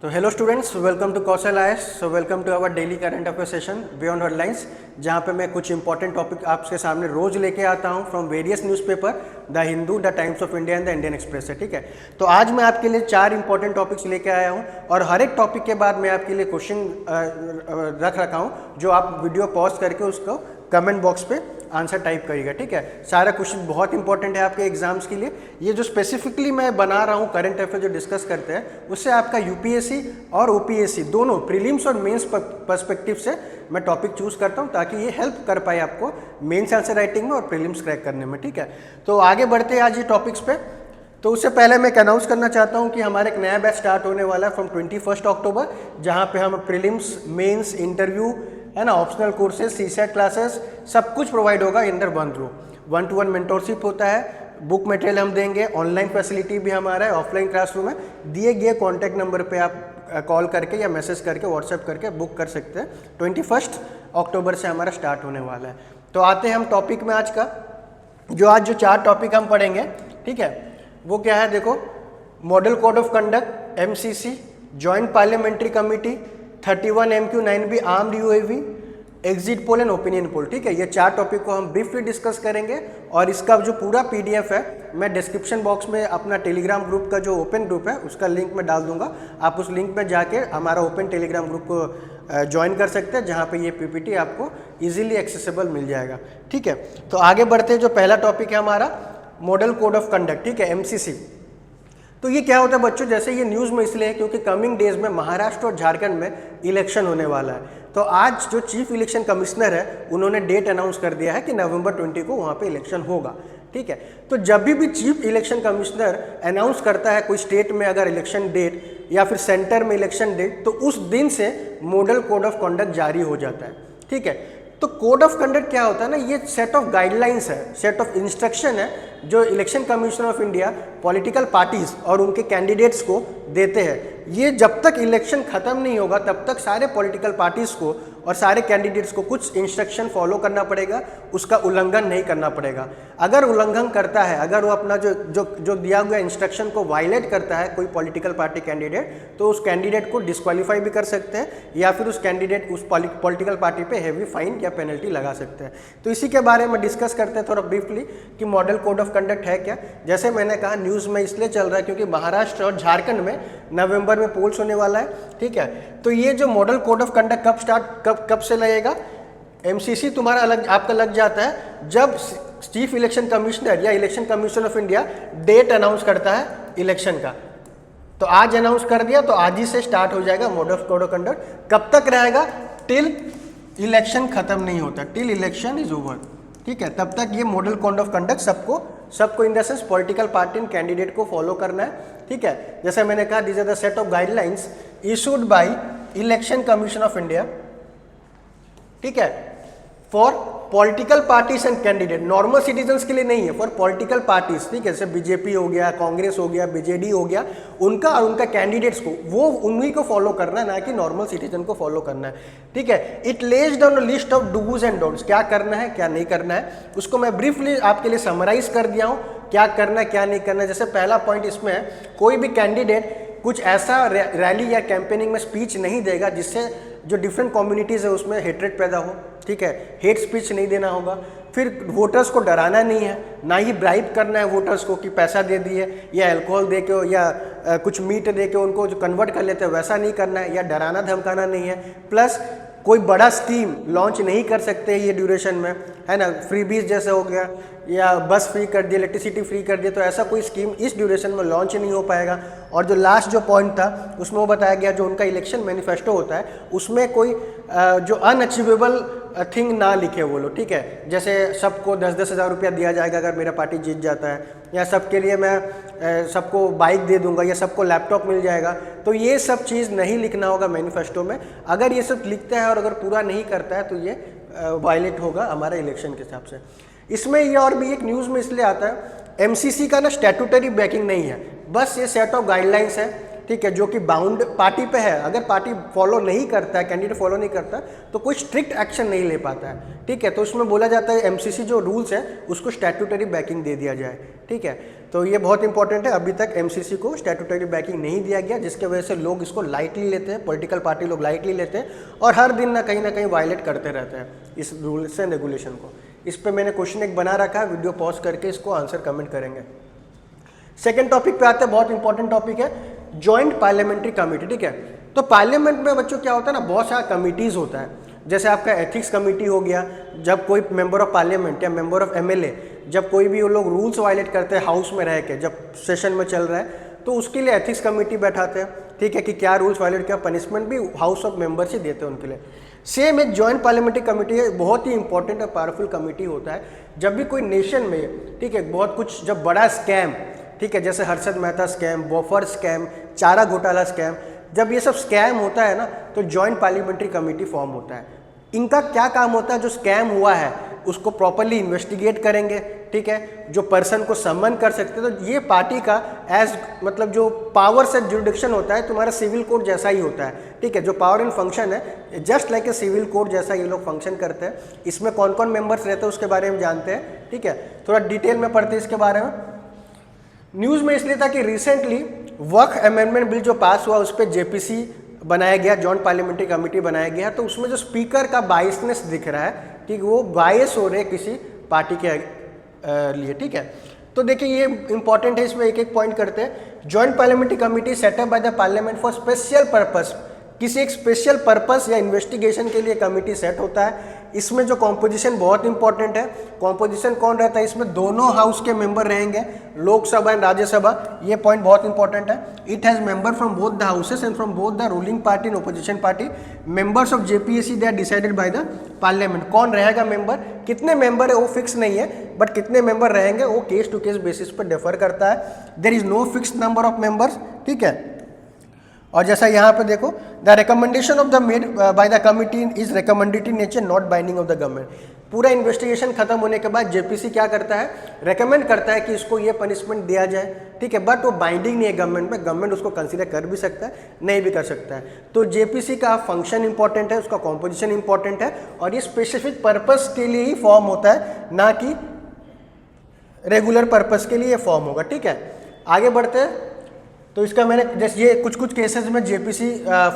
तो hello students, welcome to Kaushal IAS. So welcome to our daily current affair session beyond headlines, जहाँ पे मैं कुछ इंपॉर्टेंट टॉपिक आपके सामने रोज लेके आता हूँ from various newspaper, the Hindu, the times of India and the Indian express है। ठीक है, तो आज मैं आपके लिए 4 इंपॉर्टेंट टॉपिक्स लेके आया हूँ और हर एक टॉपिक के बाद मैं आपके लिए क्वेश्चन रख रखा हूँ, जो आप वीडियो पॉज करके उसको कमेंट बॉक्स पे आंसर टाइप करिएगा। ठीक है, सारा क्वेश्चन बहुत इंपॉर्टेंट है आपके एग्जाम्स के लिए। ये जो स्पेसिफिकली मैं बना रहा हूँ करंट अफेयर जो डिस्कस करते हैं, उससे आपका यूपीएससी और ओपीएससी दोनों प्रीलिम्स और मेंस पर्सपेक्टिव से मैं टॉपिक चूज करता हूँ, ताकि ये हेल्प कर पाए आपको मेंस आंसर राइटिंग में और प्रीलिम्स क्रैक करने में। ठीक है, तो आगे बढ़ते हैं आज ये टॉपिक्स पे। तो उससे पहले मैं एक अनाउंस करना चाहता हूँ कि हमारा एक नया बैच स्टार्ट होने वाला है फ्रॉम 21 अक्टूबर, जहाँ पे हम प्रीलिम्स, मेंस, इंटरव्यू है ना, ऑप्शनल कोर्सेज, सीसेट क्लासेस, सब कुछ प्रोवाइड होगा under one room. 1-to-1 mentorship होता है, बुक मटेरियल हम देंगे, ऑनलाइन फैसिलिटी भी हमारा है, ऑफलाइन क्लासरूम है। दिए गए कॉन्टैक्ट नंबर पे आप कॉल करके या मैसेज करके व्हाट्सएप करके बुक कर सकते हैं। 21 अक्टूबर से हमारा स्टार्ट होने वाला है। तो आते हैं हम टॉपिक में आज का। आज जो 4 टॉपिक हम पढ़ेंगे, ठीक है, वो क्या है? देखो, model code of conduct, MCC, joint parliamentary committee, 31 MQ-9B armed UAV, exit poll and opinion poll. ठीक है, ये 4 टॉपिक को हम ब्रीफली डिस्कस करेंगे और इसका जो पूरा पीडीएफ है मैं डिस्क्रिप्शन बॉक्स में अपना टेलीग्राम ग्रुप का जो ओपन ग्रुप है उसका लिंक मैं डाल दूंगा। आप उस लिंक में जाके हमारा ओपन टेलीग्राम ग्रुप को ज्वाइन कर सकते हैं, जहाँ पे ये पीपीटी आपको इजीली एक्सेसिबल मिल जाएगा। ठीक है, तो आगे बढ़ते हैं। जो पहला टॉपिक है हमारा मॉडल कोड ऑफ कंडक्ट, ठीक है, एमसीसी। तो ये क्या होता है बच्चों? जैसे ये न्यूज़ में इसलिए है क्योंकि कमिंग डेज में महाराष्ट्र और झारखंड में इलेक्शन होने वाला है। तो आज जो चीफ इलेक्शन कमिश्नर है उन्होंने डेट अनाउंस कर दिया है कि नवंबर 20 को वहाँ पे इलेक्शन होगा। ठीक है, तो जब भी चीफ इलेक्शन कमिश्नर अनाउंस करता है कोई स्टेट में अगर इलेक्शन डेट या फिर सेंटर में इलेक्शन डेट, तो उस दिन से मॉडल कोड ऑफ कंडक्ट जारी हो जाता है। ठीक है, तो कोड ऑफ कंडक्ट क्या होता है ना, ये सेट ऑफ गाइडलाइंस है, सेट ऑफ इंस्ट्रक्शन है जो election commission of India political parties और उनके कैंडिडेट्स को देते हैं। ये जब तक इलेक्शन खत्म नहीं होगा तब तक सारे पॉलिटिकल पार्टीज को और सारे कैंडिडेट्स को कुछ इंस्ट्रक्शन फॉलो करना पड़ेगा, उसका उल्लंघन नहीं करना पड़ेगा। अगर उल्लंघन करता है, अगर वो अपना जो दिया हुआ इंस्ट्रक्शन को वायलेट करता है कोई पॉलिटिकल पार्टी कैंडिडेट, तो उस कैंडिडेट को डिस्क्वालीफाई भी कर सकते हैं या फिर उस कैंडिडेट उस पॉलिटिकल पार्टी पे हैवी फाइन या पेनल्टी लगा सकते हैं। तो इसी के बारे में डिस्कस करते हैं थोड़ा ब्रीफली कि मॉडल कोड ऑफ कंडक्ट है क्या। जैसे मैंने कहा, न्यूज़ में इसलिए चल रहा है क्योंकि महाराष्ट्र और झारखंड में नवंबर में पोल्स होने वाला है। ठीक है, तो ये जो मॉडल कोड ऑफ कंडक्ट कब से लगेगा? एमसीसी तुम्हारा आपका लग जाता है जब चीफ इलेक्शन कमिश्नर या election commission of India date announce करता है इलेक्शन का। तो आज अनाउंस कर दिया तो आज ही से स्टार्ट हो जाएगा मॉडल कोड ऑफ कंडक्ट। कब तक रहेगा? टिल इलेक्शन खत्म नहीं होता, टिल इलेक्शन इज ओवर। ठीक है, तब तक ये मॉडल कोड ऑफ कंडक्ट सबको in the sense political party and candidate को फॉलो करना है। ठीक है, जैसे मैंने कहा, this are the set of guidelines issued by election commission of India. ठीक है, for political parties and candidate, normal citizens के लिए नहीं है, फॉर पॉलिटिकल पार्टीज। ठीक है, जैसे बीजेपी हो गया, कांग्रेस हो गया, बीजेडी हो गया, उनका और उनका कैंडिडेट्स को, वो उन्हीं को फॉलो करना है, ना कि नॉर्मल सिटीजन को फॉलो करना है। ठीक है, it lays down list of dos and don'ts, क्या करना है क्या नहीं करना है, उसको मैं ब्रीफली आपके लिए समराइज कर दिया हूँ, क्या करना है क्या नहीं करना है। जैसे पहला पॉइंट इसमें है, कोई भी कैंडिडेट कुछ ऐसा रैली या कैंपेनिंग में स्पीच नहीं देगा जिससे जो डिफरेंट कम्युनिटीज़ है उसमें हेट्रेड पैदा हो। ठीक है, हेट स्पीच नहीं देना होगा। फिर वोटर्स को डराना नहीं है, ना ही ब्राइब करना है वोटर्स को कि पैसा दे दिए या अल्कोहल दे के या कुछ मीट दे के उनको जो कन्वर्ट कर लेते हैं वैसा नहीं करना है, या डराना धमकाना नहीं है। प्लस कोई बड़ा स्कीम लॉन्च नहीं कर सकते ये ड्यूरेशन में, है ना, फ्रीबीज जैसे हो गया या बस फ्री कर दिया, इलेक्ट्रिसिटी फ्री कर दिया, तो ऐसा कोई स्कीम इस ड्यूरेशन में लॉन्च नहीं हो पाएगा। और जो लास्ट जो पॉइंट था उसमें वो बताया गया, जो उनका इलेक्शन मैनिफेस्टो होता है उसमें कोई जो अनअचीवेबल थिंग ना लिखे वो लोग। ठीक है, जैसे सबको 10-10 हज़ार रुपया दिया जाएगा अगर मेरा पार्टी जीत जाता है, या सबके लिए मैं सबको बाइक दे दूंगा, या सबको लैपटॉप मिल जाएगा, तो ये सब चीज़ नहीं लिखना होगा मैनिफेस्टो में। अगर ये सब लिखता है और अगर पूरा नहीं करता है तो ये वायलेट होगा हमारे इलेक्शन के हिसाब से। इसमें ये और भी एक न्यूज़ में इसलिए आता है, एमसीसी का ना स्टैट्यूटरी बैकिंग नहीं है, बस ये सेट ऑफ गाइडलाइंस है। ठीक है, जो कि बाउंड पार्टी पे है, अगर पार्टी फॉलो नहीं करता है, कैंडिडेट फॉलो नहीं करता तो कोई स्ट्रिक्ट एक्शन नहीं ले पाता है। ठीक है, तो उसमें बोला जाता है एमसीसी जो रूल्स है उसको स्टैट्यूटरी बैकिंग दे दिया जाए। ठीक है, तो ये बहुत इंपॉर्टेंट है। अभी तक एमसीसी को स्टैट्यूटरी बैकिंग नहीं दिया गया, जिसके वजह से लोग इसको लाइटली लेते हैं, पॉलिटिकल पार्टी लोग लाइटली लेते हैं और हर दिन ना कहीं वायलेट करते रहते हैं इस रूल्स एंड रेगुलेशन को। इस पर मैंने क्वेश्चन एक बना रखा है, वीडियो पॉज करके इसको आंसर कमेंट करेंगे। सेकेंड टॉपिक पे आते हैं, बहुत इंपॉर्टेंट टॉपिक है जॉइंट पार्लियामेंट्री कमेटी। ठीक है, तो पार्लियामेंट में बच्चों क्या होता है ना, बहुत सारा कमिटीज़ होता है। जैसे आपका एथिक्स कमेटी हो गया, जब कोई मेंबर ऑफ पार्लियामेंट या मेंबर ऑफ एमएलए जब कोई भी वो लोग रूल्स वायलेट करते हैं हाउस में रह के, जब सेशन में चल रहा है, तो उसके लिए एथिक्स कमेटी बैठाते हैं। ठीक है, कि क्या रूल्स वायलेट किया, पनिशमेंट भी हाउस ऑफ मेंबर्स ही देते हैं उनके लिए। सेम एक जॉइंट पार्लियामेंट्री कमेटी है, बहुत ही इंपॉर्टेंट और पावरफुल कमेटी होता है। जब भी कोई नेशन में, ठीक है, बहुत कुछ जब बड़ा स्कैम, ठीक है, जैसे हर्षद मेहता स्कैम, बोफर स्कैम, चारा घोटाला स्कैम, जब ये सब स्कैम होता है ना, तो जॉइंट पार्लियामेंट्री कमेटी फॉर्म होता है। इनका क्या काम होता है, जो स्कैम हुआ है उसको प्रॉपरली इन्वेस्टिगेट करेंगे। ठीक है, जो पर्सन को समन कर सकते हैं, तो ये पार्टी का एज मतलब जो पावर से जुडिक्शन होता है, तुम्हारा सिविल कोड जैसा ही होता है। ठीक है, जो पावर इन फंक्शन है just like a civil code जैसा ये लोग फंक्शन करते हैं। इसमें कौन कौन मेंबर्स रहते हैं उसके बारे में जानते हैं। ठीक है, थोड़ा डिटेल में पढ़ते हैं इसके बारे में। न्यूज़ में इसलिए था कि रिसेंटली वक्फ अमेंडमेंट बिल जो पास हुआ उस पर जेपीसी बनाया गया, जॉइंट पार्लियामेंट्री कमेटी बनाया गया। तो उसमें जो स्पीकर का बायसनेस दिख रहा है, ठीक, वो बायस हो रहे किसी पार्टी के लिए। ठीक है, तो देखिए ये इंपॉर्टेंट है, इसमें एक एक पॉइंट करते हैं। Joint parliamentary committee setup bye the parliament for special purpose, किसी एक स्पेशल पर्पस या इन्वेस्टिगेशन के लिए कमेटी सेट होता है। इसमें जो कॉम्पोजिशन बहुत इंपॉर्टेंट है, कॉम्पोजिशन कौन रहता है, इसमें दोनों हाउस के मेंबर रहेंगे, लोकसभा एंड राज्यसभा, ये पॉइंट बहुत इंपॉर्टेंट है। It has member from both the houses and from both the ruling party and opposition party. Members of JPSC they are decided by the parliament. कौन रहेगा मेंबर, कितने member है वो fix नहीं है, बट कितने मेंबर रहेंगे वो केस टू केस बेसिस पर डिफर करता है। There is no fix number of members. ठीक है, और जैसा यहाँ पे देखो, the recommendation of the made by the committee is recommendatory nature, not binding of the government. पूरा इन्वेस्टिगेशन खत्म होने के बाद जेपीसी क्या करता है, रेकमेंड करता है कि इसको ये पनिशमेंट दिया जाए। ठीक है, बट वो बाइंडिंग नहीं है गवर्नमेंट में, गवर्नमेंट उसको कंसीडर कर भी सकता है, नहीं भी कर सकता है। तो जेपीसी का फंक्शन इंपॉर्टेंट है, उसका कॉम्पोजिशन इंपॉर्टेंट है, और ये स्पेसिफिक पर्पस के लिए ही फॉर्म होता है, ना कि रेगुलर पर्पस के लिए फॉर्म होगा। ठीक है, आगे बढ़ते हैं। तो इसका मैंने जैसे ये कुछ केसेस में जेपीसी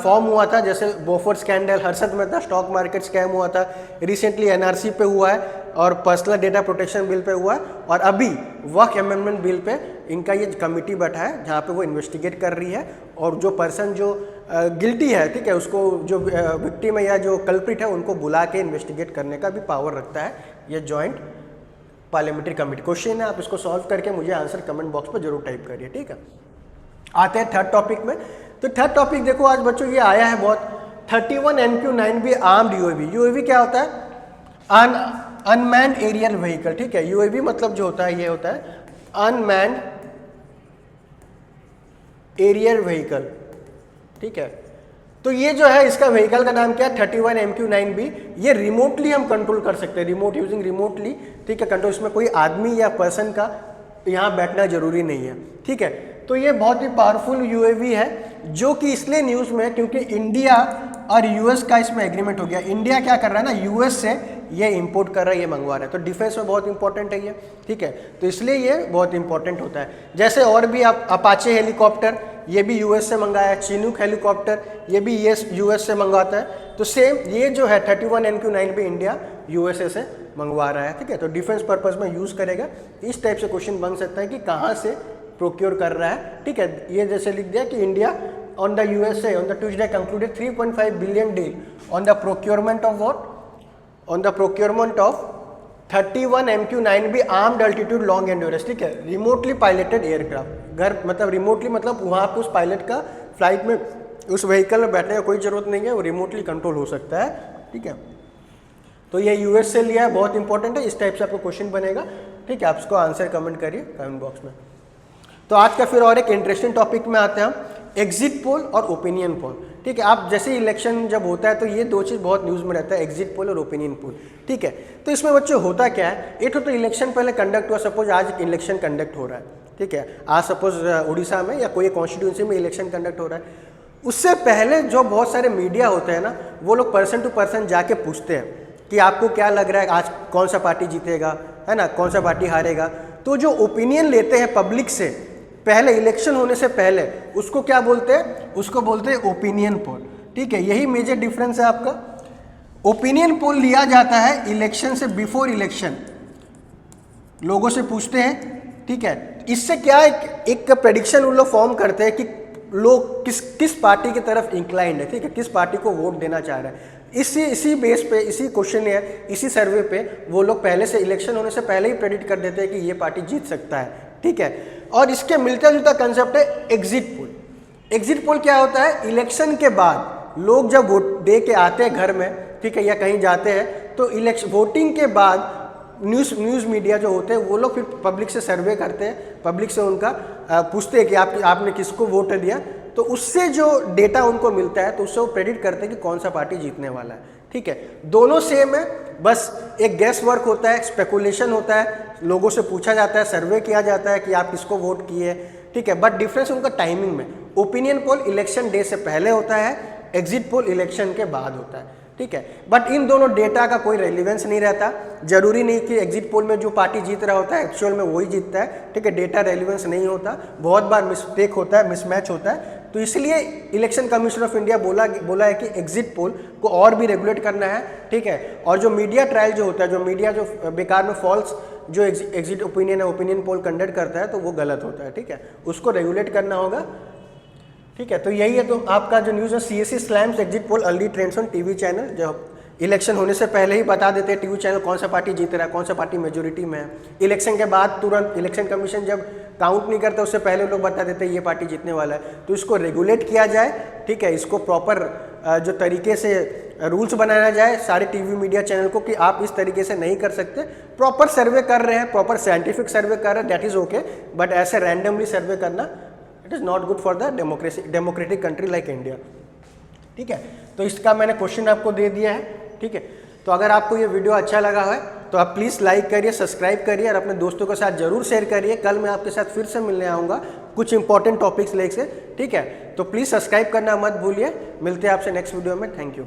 फॉर्म हुआ था, जैसे बोफर scandal, Harshad Mehta stock market scam हुआ था, रिसेंटली एनआरसी पे हुआ है और personal data protection bill pay हुआ है, और अभी वक्फ अमेंडमेंट बिल पे इनका ये कमेटी बैठा है जहाँ पे वो इन्वेस्टिगेट कर रही है, और जो पर्सन जो गिल्टी है, ठीक है, उसको जो विक्टिम है या जो कल्प्रिट है उनको बुला के इन्वेस्टिगेट करने का भी पावर रखता है ये जॉइंट पार्लियामेंट्री कमेटी। क्वेश्चन है, आप इसको सॉल्व करके मुझे आंसर कमेंट बॉक्स पर जरूर टाइप करिए। ठीक है, आते हैं थर्ड टॉपिक में। तो थर्ड टॉपिक देखो आज बच्चों ये आया है बहुत, 31 MQ-9B आर्म्ड यूएवी। यूएवी क्या होता है, अनमैन्ड एरियल व्हीकल। ठीक है, यूएवी मतलब जो होता है ये होता है अनमैन्ड एरियल व्हीकल। ठीक है, तो ये जो है इसका व्हीकल का नाम क्या है, 31 MQ-9B। ये रिमोटली हम कंट्रोल कर सकते हैं, रिमोट यूजिंग रिमोटली। ठीक है, कंट्रोल, इसमें कोई आदमी या पर्सन का यहाँ बैठना जरूरी नहीं है। ठीक है, तो ये बहुत ही पावरफुल यूएवी है, जो कि इसलिए न्यूज़ में क्योंकि इंडिया और यूएस का इसमें एग्रीमेंट हो गया। इंडिया क्या कर रहा है ना, यूएस से ये इंपोर्ट कर रहा है, ये मंगवा रहा है, तो डिफेंस में बहुत इंपॉर्टेंट है ये। ठीक है, तो इसलिए ये बहुत इंपॉर्टेंट होता है। जैसे और भी अपाचे हेलीकॉप्टर, ये भी यूएस से मंगाया है, चिनूक हेलीकॉप्टर ये भी यूएस से मंगवाता है। तो सेम ये जो है 31 MQ-9B इंडिया यूएसए से मंगवा रहा है। ठीक है, तो डिफेंस पर्पज में यूज़ करेगा। इस टाइप से क्वेश्चन बन सकता है कि कहाँ से प्रोक्योर कर रहा है। ठीक है, ये जैसे लिख दिया कि India on the USA on the Tuesday concluded 3.5 billion deal on the procurement of what, on the procurement of 31 MQ-9B armed altitude long endurance. ठीक है, रिमोटली पायलटेड एयरक्राफ्ट। घर मतलब रिमोटली मतलब वहाँ पे उस पायलट का फ्लाइट में उस व्हीकल में बैठने का कोई जरूरत नहीं है, वो रिमोटली कंट्रोल हो सकता है। ठीक है, तो ये यूएस से लिया है, बहुत इंपॉर्टेंट है। इस टाइप से आपको क्वेश्चन बनेगा। ठीक है, आप इसको आंसर कमेंट करिए कमेंट बॉक्स में। तो आज का फिर और एक इंटरेस्टिंग टॉपिक में आते हैं हम, एग्जिट पोल और ओपिनियन पोल। ठीक है, आप जैसे इलेक्शन जब होता है तो ये दो चीज़ बहुत न्यूज़ में रहता है, एग्जिट पोल और ओपिनियन पोल। ठीक है, तो इसमें बच्चों होता क्या है, एक तो इलेक्शन पहले कंडक्ट हुआ, सपोज आज इलेक्शन कंडक्ट हो रहा है। ठीक है, आज सपोज उड़ीसा में या कोई कॉन्स्टिट्यूंसी में इलेक्शन कंडक्ट हो रहा है, उससे पहले जो बहुत सारे मीडिया होते हैं ना, वो लोग पर्सन टू पर्सन जाके पूछते हैं कि आपको क्या लग रहा है आज कौन सा पार्टी जीतेगा, है ना, कौन सा पार्टी हारेगा। तो जो ओपिनियन लेते हैं पब्लिक से पहले, इलेक्शन होने से पहले, उसको क्या बोलते हैं? उसको बोलते हैं ओपिनियन पोल। ठीक है, यही मेजर डिफरेंस है आपका। ओपिनियन पोल लिया जाता है इलेक्शन से बिफोर इलेक्शन, लोगों से पूछते हैं। ठीक है, इससे क्या एक प्रेडिक्शन उन लोग फॉर्म करते हैं कि लोग किस पार्टी की तरफ इंक्लाइंड है। ठीक है, किस पार्टी को वोट देना चाह रहे हैं। इसी बेस पे, इसी क्वेश्चन इसी सर्वे पे वो लोग पहले से, इलेक्शन होने से पहले ही प्रेडिक्ट कर देते हैं कि ये पार्टी जीत सकता है। ठीक है, और इसके मिलता जुलता कंसेप्ट है एग्जिट पोल। एग्जिट पोल क्या होता है? इलेक्शन के बाद लोग जब वोट दे के आते हैं घर में, ठीक है, या कहीं जाते हैं, तो वोटिंग के बाद न्यूज़ मीडिया जो होते हैं वो लोग फिर पब्लिक से सर्वे करते हैं, पब्लिक से उनका पूछते हैं कि आपने किसको वोट दिया। तो उससे जो डेटा उनको मिलता है तो उससे वो प्रेडिक्ट करते हैं कि कौन सा पार्टी जीतने वाला है। ठीक है, दोनों सेम है, बस एक गैस वर्क होता है, स्पेकुलेशन होता है, लोगों से पूछा जाता है, सर्वे किया जाता है कि आप किसको वोट किए। ठीक है, बट डिफरेंस उनका टाइमिंग में। ओपिनियन पोल इलेक्शन डे से पहले होता है, एग्जिट पोल इलेक्शन के बाद होता है। ठीक है, बट इन दोनों डेटा का कोई रेलिवेंस नहीं रहता। जरूरी नहीं कि एग्जिट पोल में जो पार्टी जीत रहा होता है एक्चुअल में वही जीतता है। ठीक है, डेटा रेलिवेंस नहीं होता, बहुत बार मिस्टेक होता है, मिसमैच होता है। तो इसलिए इलेक्शन कमीशन ऑफ इंडिया बोला है कि एग्जिट पोल को और भी रेगुलेट करना है। ठीक है, और जो मीडिया ट्रायल जो होता है, जो मीडिया जो बेकार में फॉल्स जो एग्जिट ओपिनियन है, ओपिनियन पोल कंडक्ट करता है, तो वो गलत होता है। ठीक है, उसको रेगुलेट करना होगा। ठीक है, तो यही है। तो आपका जो न्यूज़ है, CSE slams exit poll early trends on TV channel, जो इलेक्शन होने से पहले ही बता देते हैं टीवी चैनल कौन सा पार्टी जीत रहा है, कौन सा पार्टी मेजोरिटी में है। इलेक्शन के बाद तुरंत इलेक्शन कमीशन जब काउंट नहीं करता उससे पहले लोग बता देते हैं ये पार्टी जीतने वाला है। तो इसको रेगुलेट किया जाए। ठीक है, इसको प्रॉपर जो तरीके से रूल्स बनाया जाए सारे टीवी मीडिया चैनल को कि आप इस तरीके से नहीं कर सकते। प्रॉपर सर्वे कर रहे हैं, प्रॉपर साइंटिफिक सर्वे कर रहे हैं, दैट इज़ ओके, बट ऐसे रैंडमली सर्वे करना it is not good for the democratic country like India. ठीक है, तो इसका मैंने क्वेश्चन आपको दे दिया है। ठीक है, तो अगर आपको ये वीडियो अच्छा लगा है तो आप प्लीज़ लाइक करिए, सब्सक्राइब करिए और अपने दोस्तों के साथ जरूर शेयर करिए। कल मैं आपके साथ फिर से मिलने आऊँगा कुछ इंपॉर्टेंट टॉपिक्स लेके। ठीक है, तो प्लीज़ सब्सक्राइब करना मत भूलिए। मिलते हैं आपसे नेक्स्ट वीडियो में। Thank you.